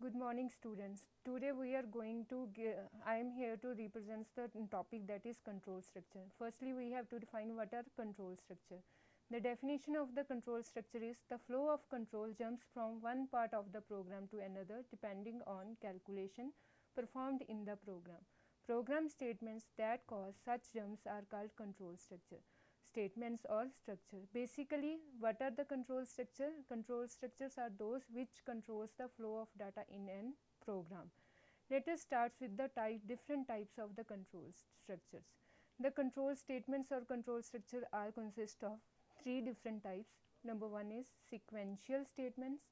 Good morning, students. Today we are going to I am here to represent the topic that is control structure. Firstly, we have to define what are control structure. The definition of the control structure is the flow of control jumps from one part of the program to another depending on calculation performed in the program. Program statements that cause such jumps are called control structure. Statements or structure. Basically, what are the control structure? Control structures are those which controls the flow of data in an program. Let us start with the different types of the control structures. The control statements or control structure are consist of three different types. Number one is sequential statements.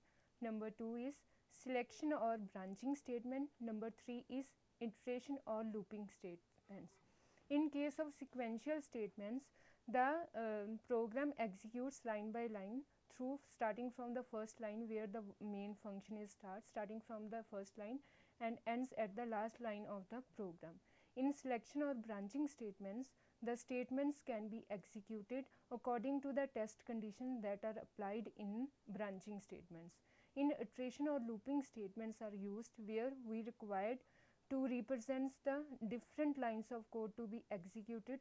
Number two is selection or branching statement. Number three is iteration or looping statements. In case of sequential statements, the program executes line by line through starting from the first line where the main function is starting from the first line and ends at the last line of the program. In selection or branching statements, the statements can be executed according to the test conditions that are applied in branching statements. In iteration or looping statements are used where we required to represent the different lines of code to be executed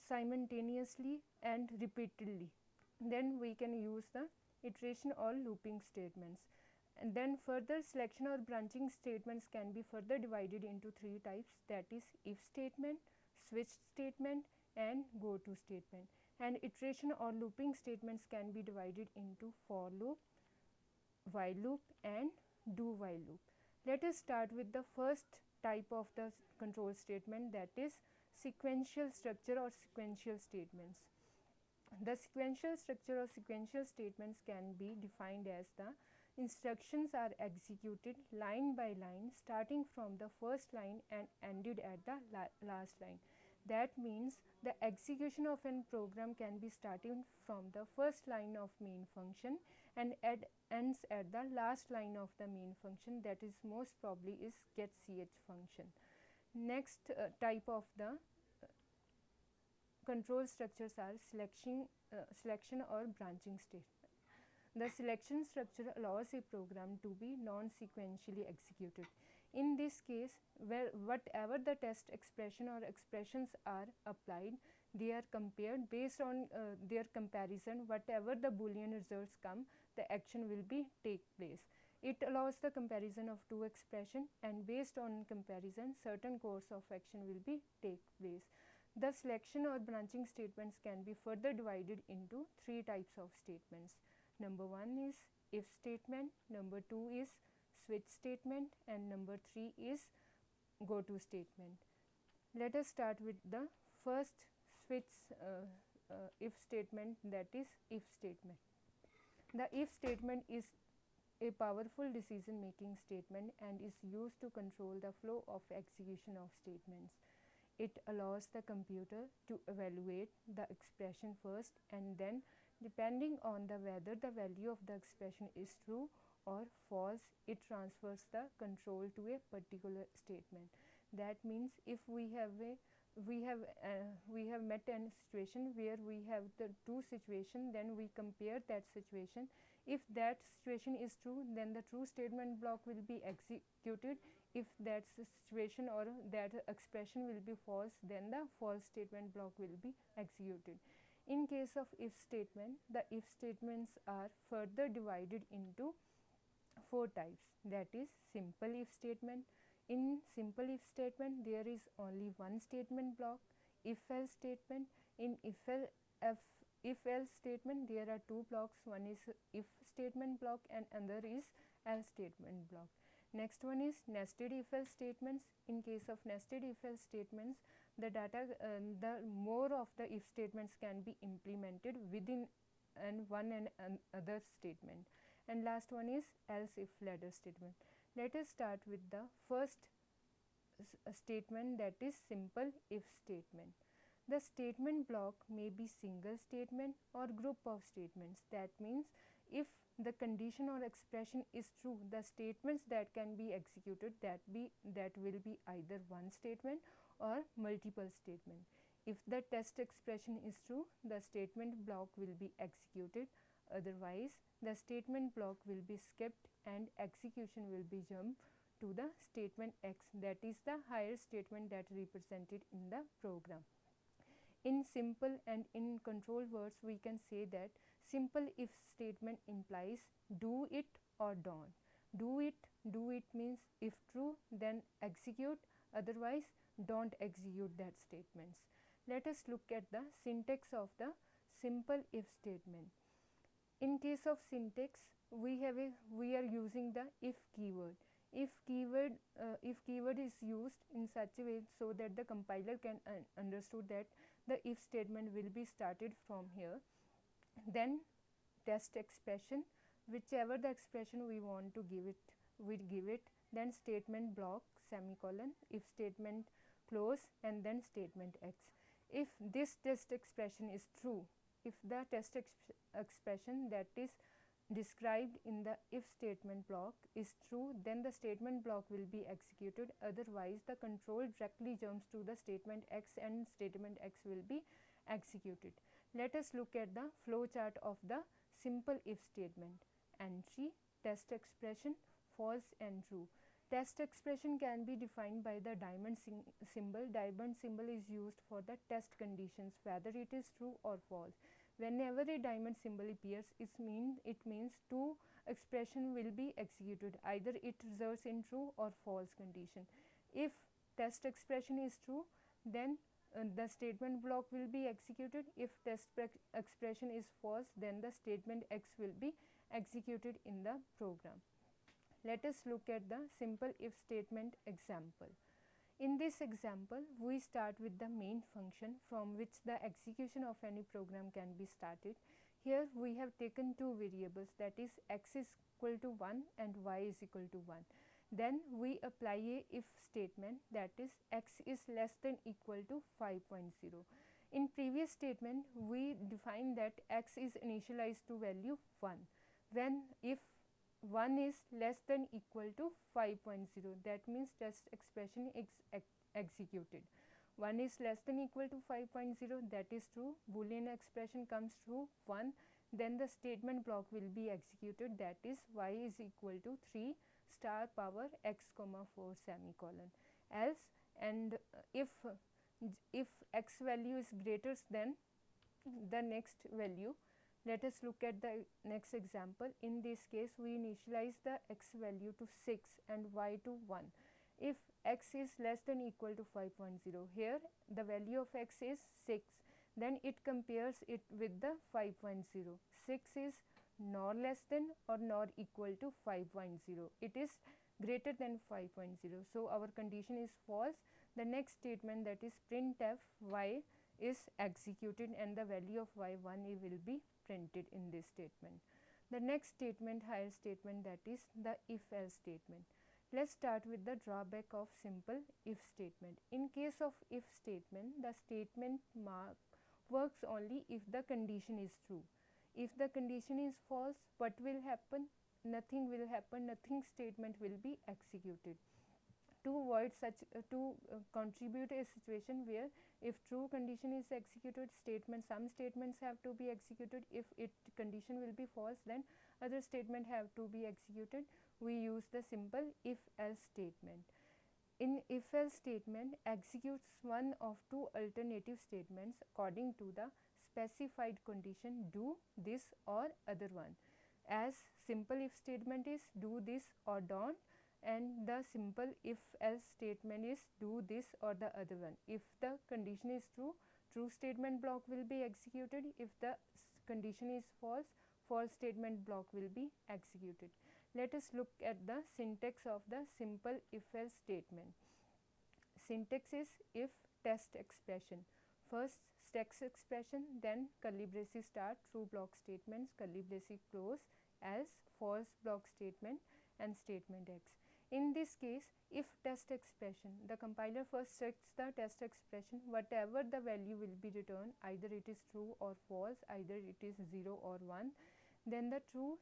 simultaneously and repeatedly. Then we can use the iteration or looping statements. And then further selection or branching statements can be further divided into three types, that is if statement, switch statement and go to statement. And iteration or looping statements can be divided into for loop, while loop and do while loop. Let us start with the first type of the control statement, that is sequential structure or sequential statements. The sequential structure or sequential statements can be defined as the instructions are executed line by line starting from the first line and ended at the last line. That means the execution of a program can be starting from the first line of main function and ends at the last line of the main function, that is most probably is getCH function. Next type of the control structures are selection or branching statement. The selection structure allows a program to be non-sequentially executed. In this case, whatever the test expression or expressions are applied, they are compared based on their comparison. Whatever the Boolean results come, the action will be take place. It allows the comparison of two expressions, and based on comparison, certain course of action will be take place. The selection or branching statements can be further divided into three types of statements. Number one is if statement, number two is switch statement, and number three is go to statement. Let us start with the first switch if statement, that is if statement. The if statement is a powerful decision making statement and is used to control the flow of execution of statements. It allows the computer to evaluate the expression first, and then depending on whether the value of the expression is true or false, it transfers the control to a particular statement. That means if we have met a situation where we have the two situations, then we compare that situation. If that situation is true, then the true statement block will be executed. If that situation or that expression will be false, then the false statement block will be executed. In case of if statement, the if statements are further divided into four types, that is simple if statement. In simple if statement, there is only one statement block. If else statement, in if else statement, there are two blocks. One is if statement block and another is else statement block. Next one is nested if else statements. In case of nested if else statements, the more of the if statements can be implemented within one and other statement. And last one is else if ladder statement. Let us start with the first statement, that is simple if statement. The statement block may be single statement or group of statements. That means if the condition or expression is true, the statements that can be executed that will be either one statement or multiple statement. If the test expression is true, the statement block will be executed. Otherwise, the statement block will be skipped and execution will be jumped to the statement X, that is the higher statement that represented in the program. In simple and in control words, we can say that simple if statement implies do it or don't. Do it means if true then execute, otherwise don't execute that statements. Let us look at the syntax of the simple if statement. In case of syntax, we are using the if keyword. If keyword is used in such a way so that the compiler can understood that the if statement will be started from here. Then test expression, whichever the expression we want to give it, we give it. Then statement block semicolon, if statement close, and then statement X. If this test expression is true, if the test expression that is described in the if statement block is true, then the statement block will be executed, otherwise the control directly jumps to the statement X and statement X will be executed. Let us look at the flow chart of the simple if statement. Entry, test expression, false and true. Test expression can be defined by the diamond symbol. Diamond symbol is used for the test conditions, whether it is true or false. Whenever a diamond symbol appears, it means two expression will be executed. Either it results in true or false condition. If test expression is true, then the statement block will be executed. If test expression is false, then the statement X will be executed in the program. Let us look at the simple if statement example. In this example, we start with the main function from which the execution of any program can be started. Here we have taken two variables, that is x is equal to 1 and y is equal to 1. Then we apply a if statement, that is x is less than equal to 5.0. In previous statement, we defined that x is initialized to value 1. When if 1 is less than equal to 5.0, that means test expression is executed. 1 is less than equal to 5.0, that is true. Boolean expression comes true 1, then the statement block will be executed, that is y is equal to 3 star power x comma 4 semicolon. Else, and if x value is greater than the next value, let us look at the next example. In this case, we initialize the x value to 6 and y to 1. If x is less than equal to 5.0, here the value of x is 6, then it compares it with the 5.0. 6 is nor less than or nor equal to 5.0. It is greater than 5.0. So our condition is false. The next statement, that is printf y, is executed and the value of y1 will be printed in this statement. The next statement, higher statement, that is the if else statement. Let's start with the drawback of simple if statement. In case of if statement, the statement mark works only if the condition is true. If the condition is false, what will happen? Nothing will happen, nothing statement will be executed. To avoid such contribute a situation where if true condition is executed, some statements have to be executed. If condition will be false, then other statement have to be executed. We use the simple if else statement. In if else statement, executes one of two alternative statements according to the specified condition, do this or other one. As simple if statement is do this or don't, and the simple if else statement is do this or the other one. If the condition is true, true statement block will be executed. If the condition is false, false statement block will be executed. Let us look at the syntax of the simple if else statement. Syntax is if test expression. First text expression, then curly braces start, true block statements, curly braces close, else, false block statement, and statement X. In this case, if test expression, the compiler first checks the test expression. Whatever the value will be returned, either it is true or false, either it is 0 or 1, then the true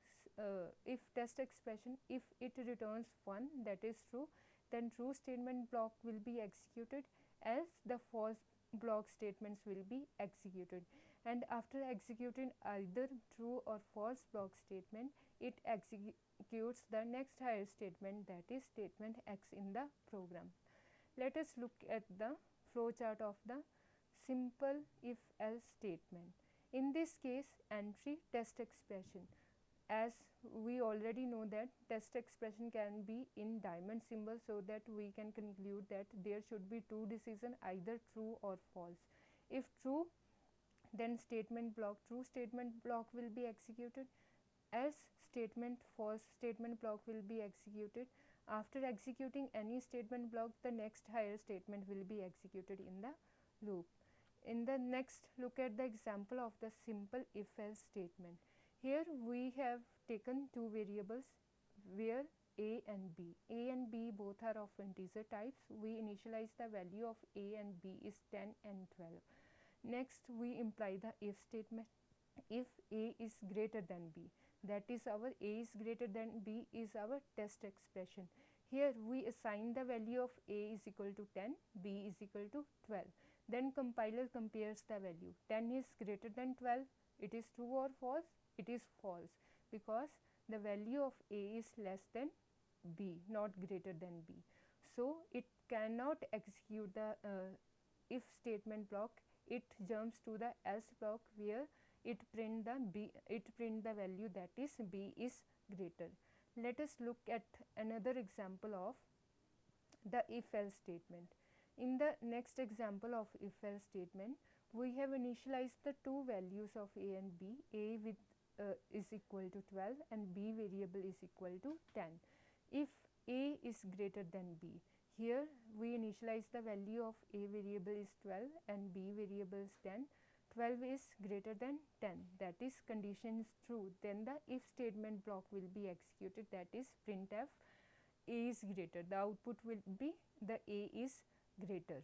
if test expression, if it returns 1, that is true, then true statement block will be executed, else the false block statements will be executed. and after executing either true or false block statement, it executes the next higher statement, that is statement X in the program. Let us look at the flowchart of the simple if else statement. In this case, entry test expression. As we already know that test expression can be in diamond symbol, so that we can conclude that there should be two decision, either true or false. If true, then statement block true statement block will be executed, else statement false statement block will be executed. After executing any statement block, the next higher statement will be executed in the loop. In the next, look at the example of the simple if else statement. Here we have taken two variables where a and b. A and b both are of integer types. We initialize the value of a and b is 10 and 12. Next, we imply the if statement. If a is greater than b, that is our a is greater than b is our test expression. Here we assign the value of a is equal to 10, b is equal to 12. Then compiler compares the value. 10 is greater than 12. It is true or false? It is false, because the value of a is less than b, not greater than b. So it cannot execute the if statement block. It jumps to the else block, where it print the value, that is b is greater. Let us look at another example of the if else statement. In the next example of if else statement, we have initialized the two values of a and b. A with is equal to 12 and b variable is equal to 10. If a is greater than b, here we initialize the value of a variable is 12 and b variable is 10. 12 is greater than 10, that is condition is true. Then the if statement block will be executed, that is printf a is greater. The output will be the a is greater.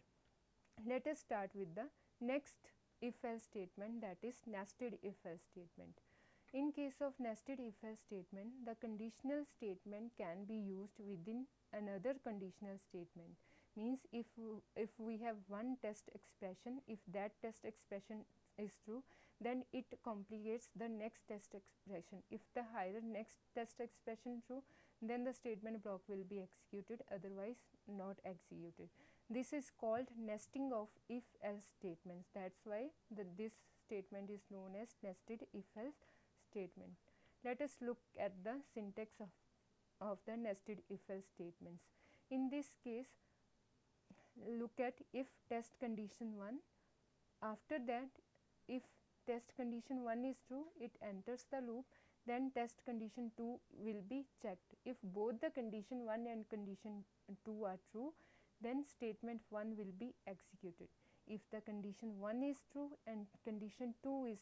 Let us start with the next if else statement, that is nested if else statement. In case of nested if else statement, the conditional statement can be used within another conditional statement. Means if we have one test expression, if that test expression is true, then it complicates the next test expression. If the higher next test expression true, then the statement block will be executed, otherwise not executed. This is called nesting of if else statements. That's why this statement is known as nested if else statement. Let us look at the syntax of the nested if else statements. In this case, look at if test condition 1. After that, if test condition 1 is true, it enters the loop, then test condition 2 will be checked. If both the condition 1 and condition 2 are true, then statement 1 will be executed. If the condition 1 is true and condition 2 is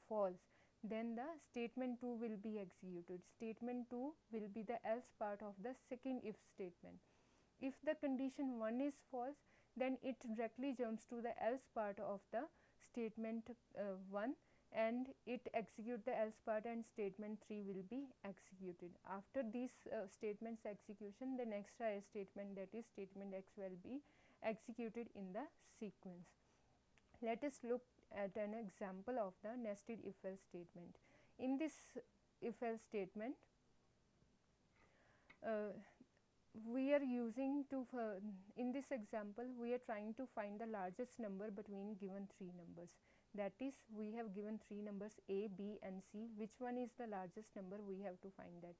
false, then the statement 2 will be executed. Statement 2 will be the else part of the second if statement. If the condition 1 is false, then it directly jumps to the else part of the statement 1, and it execute the else part, and statement 3 will be executed. After this statements execution, the next higher statement, that is statement X, will be executed in the sequence. Let us look at an example of the nested if else statement. In this if else statement, we are using to in this example we are trying to find the largest number between given three numbers. That is, we have given three numbers a, b and c. Which one is the largest number? We have to find that.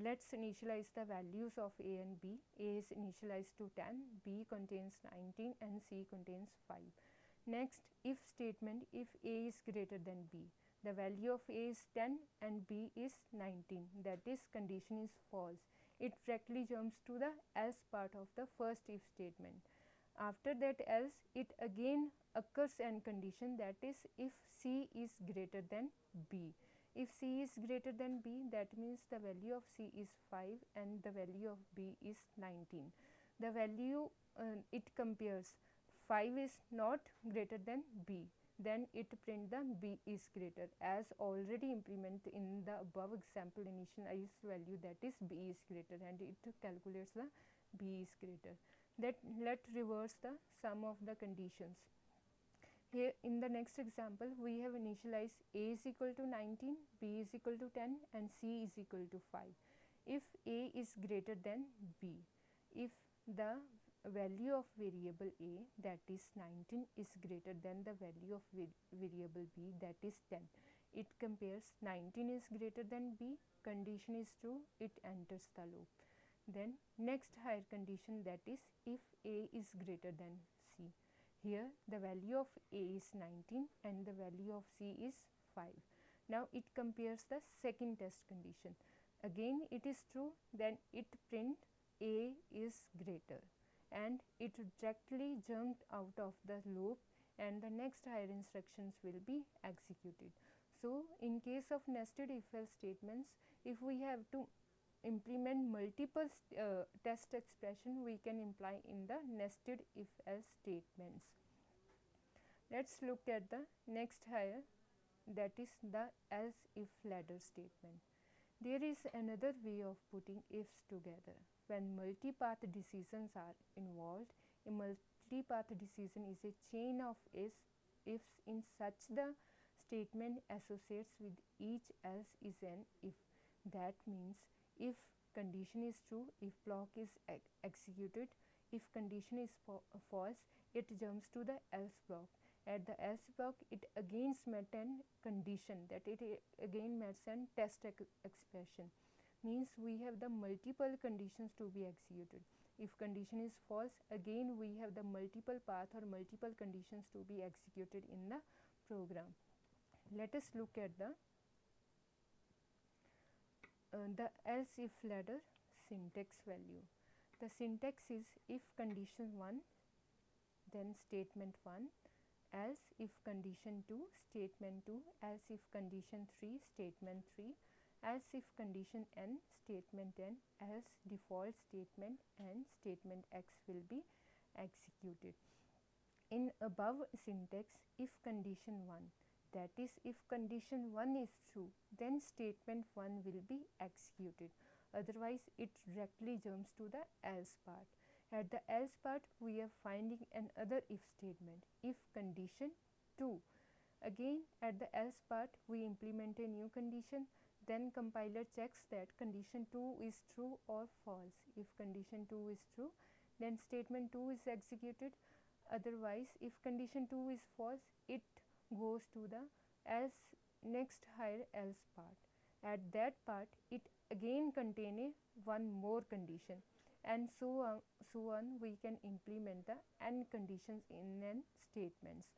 Let's initialize the values of a and b. A is initialized to 10, b contains 19 and c contains 5. Next, if statement, if a is greater than b. The value of a is 10 and b is 19, that is condition is false. It directly jumps to the else part of the first if statement. After that else, it again occurs an condition, that is if c is greater than b. If c is greater than b, that means the value of c is 5 and the value of b is 19. The value it compares 5 is not greater than b, then it print the b is greater, as already implemented in the above example initialized value, that is b is greater, and it calculates the b is greater. Let reverse the sum of the conditions. Here in the next example, we have initialized a is equal to 19, b is equal to 10 and c is equal to 5. If a is greater than b, if the value of variable a, that is 19, is greater than the value of variable b, that is 10, it compares 19 is greater than b, condition is true, it enters the loop. Then next higher condition, that is if a is greater than c. Here the value of a is 19 and the value of c is 5. Now it compares the second test condition. Again it is true, then it print a is greater, and it directly jumped out of the loop and the next higher instructions will be executed. So in case of nested if else statements, if we have to implement multiple test expression, we can imply in the nested if else statements. Let's look at the next higher, that is the else if ladder statement. There is another way of putting ifs together. When multi-path decisions are involved, a multi-path decision is a chain of ifs in such the statement associates with each else is an if. That means if condition is true, if block is executed, if condition is false, it jumps to the else block. At the else block, it again met an condition, that it again meets an test expression. Means we have the multiple conditions to be executed. If condition is false, again we have the multiple path or multiple conditions to be executed in the program. Let us look at the else if ladder syntax value. The syntax is if condition 1, then statement 1, else if condition 2, statement 2, else if condition 3, statement 3, else if condition n, statement n, else default statement and statement x will be executed. In above syntax, if condition 1, that is if condition 1 is true, then statement 1 will be executed, otherwise it directly jumps to the else part. At the else part, we are finding another if statement, if condition 2. Again at the else part, we implement a new condition, then compiler checks that condition 2 is true or false. If condition 2 is true, then statement 2 is executed, otherwise if condition 2 is false, it goes to the else next higher else part. At that part, it again contain a one more condition, and so on we can implement the n conditions in n statements.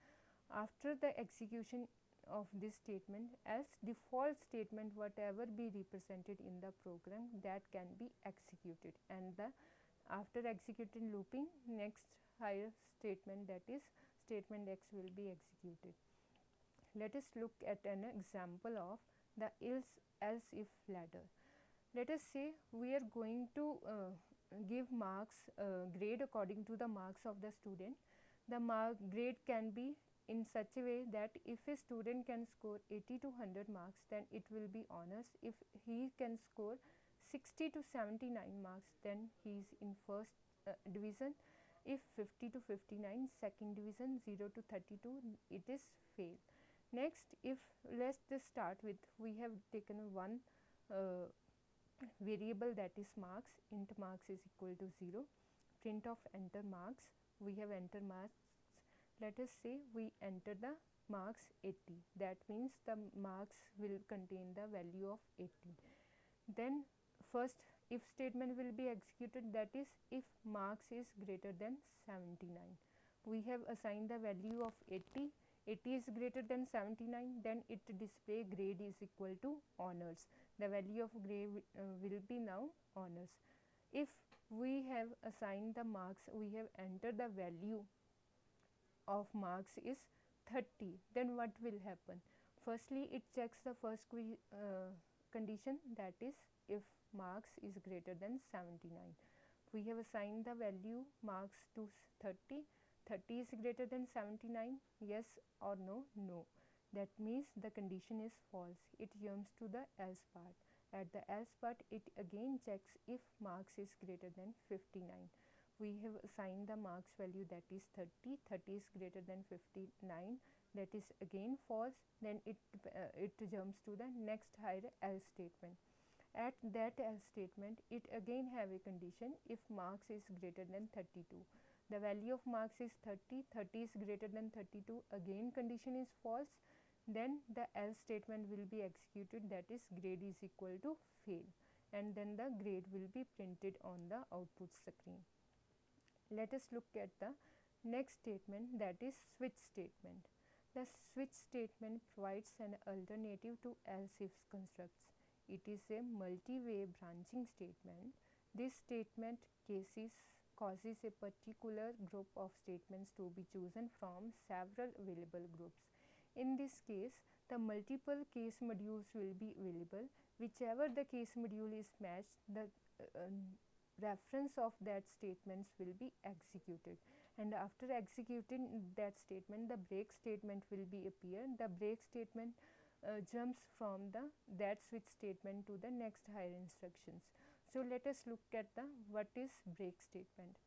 After the execution of this statement, else default statement whatever be represented in the program, that can be executed, and the after executing looping, next higher statement, that is statement x, will be executed. Let us look at an example of the else if ladder. Let us say we are going to give marks grade according to the marks of the student. The grade can be in such a way that if a student can score 80 to 100 marks, then it will be honors. If he can score 60 to 79 marks, then he is in first division. If 50 to 59, second division. 0 to 32, it is fail. Next, if let's just start with, we have taken one variable, that is marks. Int marks is equal to 0. Print of enter marks, we have enter marks. Let us say we enter the marks 80, that means the marks will contain the value of 80. Then first if statement will be executed, that is if marks is greater than 79. We have assigned the value of 80. 80 is greater than 79, then it display grade is equal to honors. The value of grade will be now honors. If we have assigned the marks, we have entered the value of marks is 30, then what will happen? Firstly, it checks the first condition, that is if marks is greater than 79. We have assigned the value marks to 30. 30 is greater than 79, yes or no? No. That means the condition is false. It jumps to the else part. At the else part, it again checks if marks is greater than 59. we have assigned the marks value that is 30. 30 is greater than 59, that is again false. Then it jumps to the next higher else statement. At that else statement, it again have a condition if marks is greater than 32. The value of marks is 30, 30 is greater than 32, again condition is false. Then the else statement will be executed, that is grade is equal to fail, and then the grade will be printed on the output screen. Let us look at the next statement, that is switch statement. The switch statement provides an alternative to else if constructs. It is a multi-way branching statement. This statement causes a particular group of statements to be chosen from several available groups. In this case, the multiple case modules will be available. Whichever the case module is matched, the reference of that statements will be executed, and after executing that statement, the break statement will be appear. The break statement jumps from that switch statement to the next higher instructions. So let us look at the what is break statement.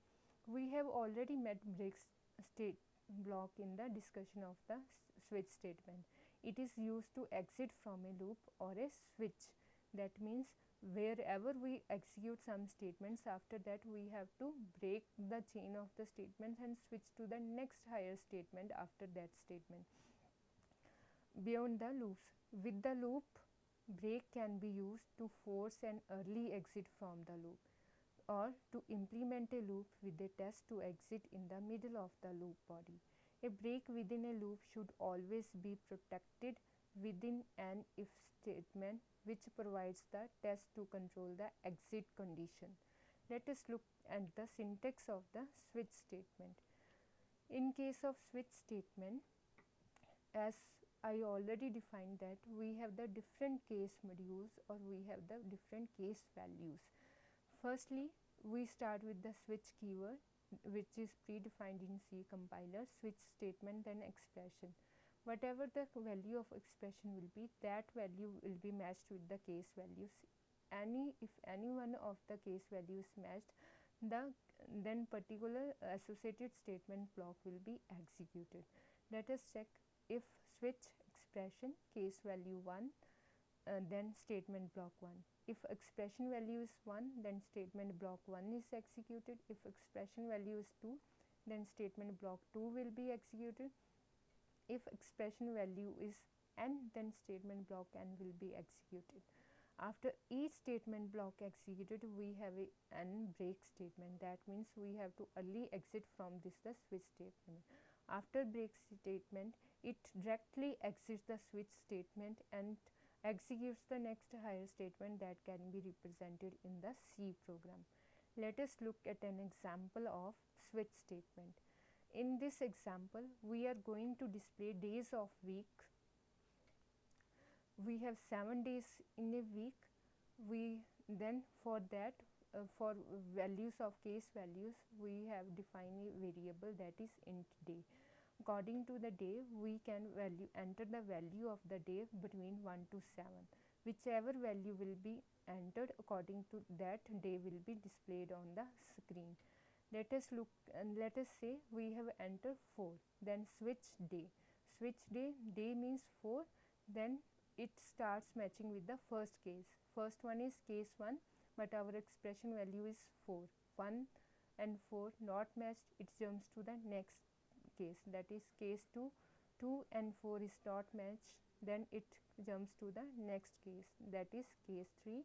We have already met break state block in the discussion of the switch statement. It is used to exit from a loop or a switch. That means wherever we execute some statements, after that we have to break the chain of the statements and switch to the next higher statement after that statement. Beyond the loops, with the loop, break can be used to force an early exit from the loop, or to implement a loop with a test to exit in the middle of the loop body. A break within a loop should always be protected within an if statement which provides the test to control the exit condition. Let us look at the syntax of the switch statement. In case of switch statement, as I already defined that we have the different case modules, or we have the different case values. Firstly, we start with the switch keyword, which is predefined in C compiler, switch statement, then expression. Whatever the value of expression will be, that value will be matched with the case values. If any one of the case values matched, then particular associated statement block will be executed. Let us check. If switch expression case value 1, then statement block 1. If expression value is 1, then statement block 1 is executed. If expression value is 2, then statement block 2 will be executed. If expression value is n, then statement block n will be executed. After each statement block executed, we have a n break statement. That means we have to early exit from the switch statement. After break statement, it directly exits the switch statement and executes the next higher statement that can be represented in the C program. Let us look at an example of switch statement. In this example, we are going to display days of week. We have 7 days in a week. Then for that, for values of case values, we have defined a variable that is int day. According to the day, we can enter the value of the day between 1 to 7. Whichever value will be entered, according to that day will be displayed on the screen. Let us look and let us say we have entered 4. Then switch day. Switch day, day means 4. Then it starts matching with the first case. First one is case 1, but our expression value is 4. 1 and 4 not matched, it jumps to the next case, that is case 2. 2 and 4 is not matched, then it jumps to the next case, that is case 3.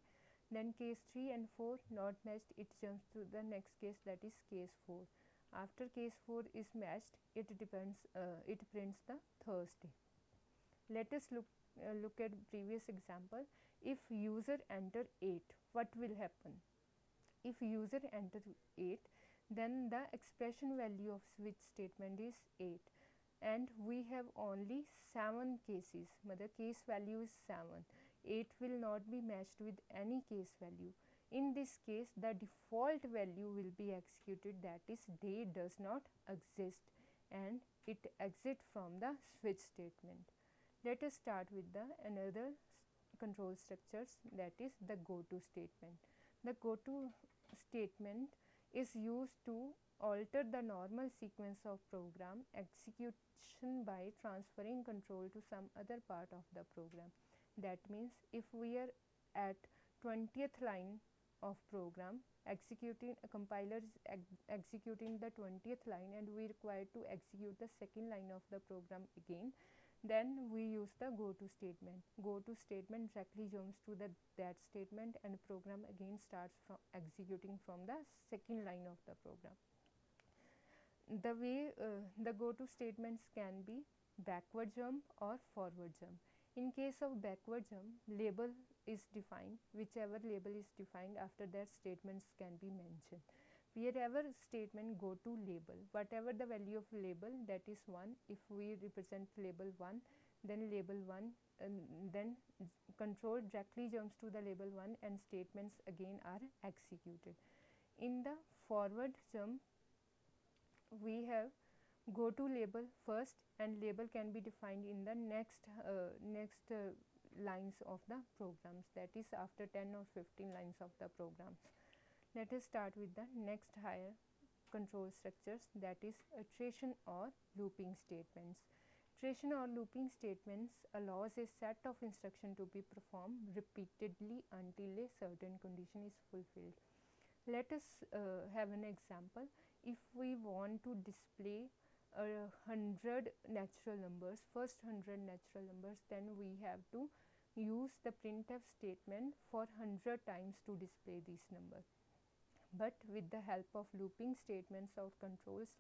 Then case 3 and 4 not matched, it jumps to the next case, that is case 4. After case 4 is matched, it prints the Thursday. Let us look at previous example. If user enter 8, what will happen? If user enter 8, then the expression value of switch statement is 8, and we have only 7 cases. The case value is 7. 8 will not be matched with any case value. In this case, the default value will be executed, that is day does not exist, and it exits from the switch statement. Let us start with the another control structures, that is the go to statement. The go to statement is used to alter the normal sequence of program execution by transferring control to some other part of the program. That means if we are at 20th line of program, executing a compiler is executing the 20th line and we require to execute the second line of the program again, then we use the go to statement. Go to statement directly jumps to that statement and program again starts from executing from the second line of the program. The way the go to statements can be backward jump or forward jump. In case of backward jump, label is defined. Whichever label is defined, after that statements can be mentioned. Wherever statement go to label, whatever the value of label, that is 1. If we represent label 1, then label 1, and then control directly jumps to the label 1 and statements again are executed. In the forward jump, we have go to label first, and label can be defined in the next lines of the programs, that is after 10 or 15 lines of the programs. Let us start with the next higher control structures, that is iteration or looping statements. Iteration or looping statements allows a set of instruction to be performed repeatedly until a certain condition is fulfilled. Let us have an example. If we want to display 100 natural numbers, first 100 natural numbers, then we have to use the printf statement for 100 times to display these numbers. But with the help of looping statements or controls,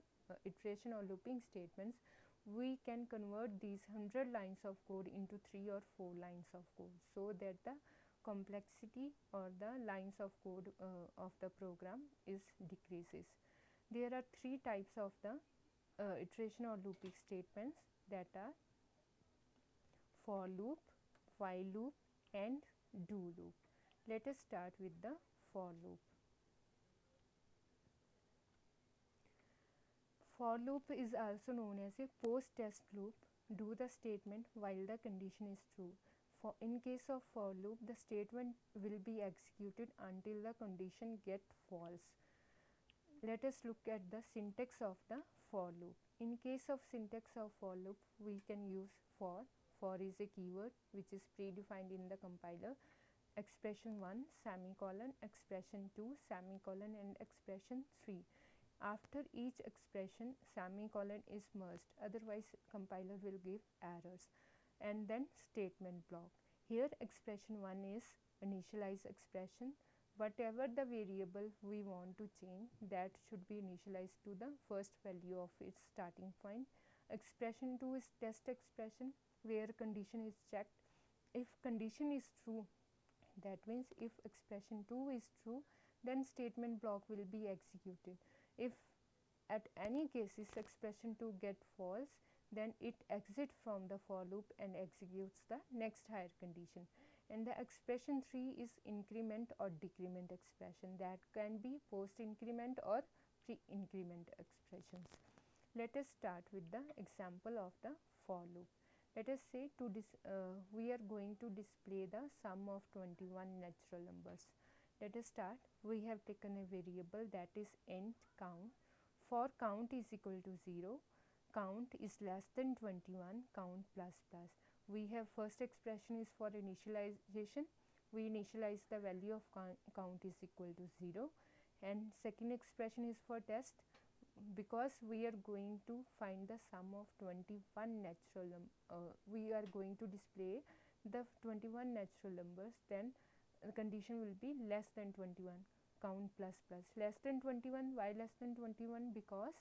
iteration or looping statements, we can convert these 100 lines of code into 3 or 4 lines of code, so that the complexity or the lines of code of the program is decreases. There are 3 types of the iteration or looping statements, that are for loop, while loop and do loop. Let us start with the for loop. For loop is also known as a post-test loop. Do the statement while the condition is true. In case of for loop, the statement will be executed until the condition gets false. Let us look at the syntax of the for loop. In case of syntax of for loop, we can use for. For is a keyword which is predefined in the compiler. Expression 1 semicolon, expression 2 semicolon and expression 3. After each expression, semicolon is merged, otherwise compiler will give errors. And then statement block. Here expression 1 is initialize expression. Whatever the variable we want to change, that should be initialized to the first value of its starting point. Expression 2 is test expression, where condition is checked. If condition is true, that means if expression 2 is true, then statement block will be executed. If at any cases expression 2 get false, then it exits from the for loop and executes the next higher condition. And the expression 3 is increment or decrement expression, that can be post increment or pre increment expressions. Let us start with the example of the for loop. Let us say we are going to display the sum of 21 natural numbers. Let us start. We have taken a variable, that is int count. For count is equal to 0, count is less than 21, count plus plus. We have first expression is for initialization. We initialize the value of count is equal to 0, and second expression is for test. Because we are going to find the sum of 21 natural we are going to display the 21 natural numbers, then the condition will be less than 21, count plus plus. Less than 21, why less than 21? Because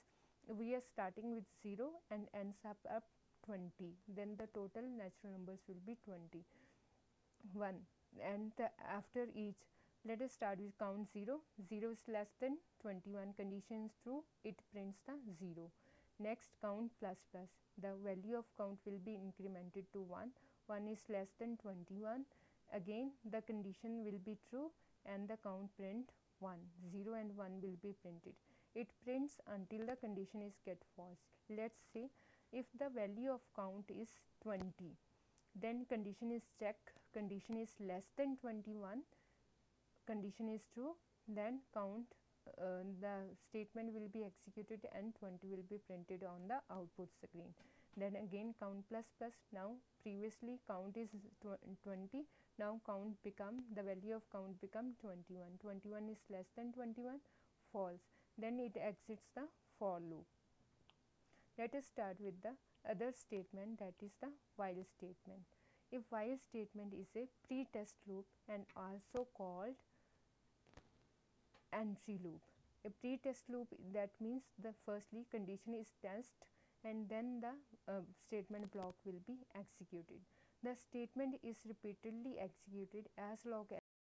we are starting with 0 and ends up 20, then the total natural numbers will be 21. And after each, let us start with count 0. 0 is less than 21, condition is true, it prints the 0. Next, count plus plus. The value of count will be incremented to 1. 1 is less than 21. Again, the condition will be true and the count print 1. 0 and 1 will be printed. It prints until the condition is get false. Let's say if the value of count is 20, then condition is check, condition is less than 21, condition is true, then count the statement will be executed and 20 will be printed on the output screen. Then again count plus plus. Now previously count is 20, now count become, the value of count become 21. 21 is less than 21, false. Then it exits the for loop. Let us start with the other statement, that is the while statement. A while statement is a pre-test loop and also called entry loop. A pre-test loop, that means the firstly condition is test and then the statement block will be executed. The statement is repeatedly executed as long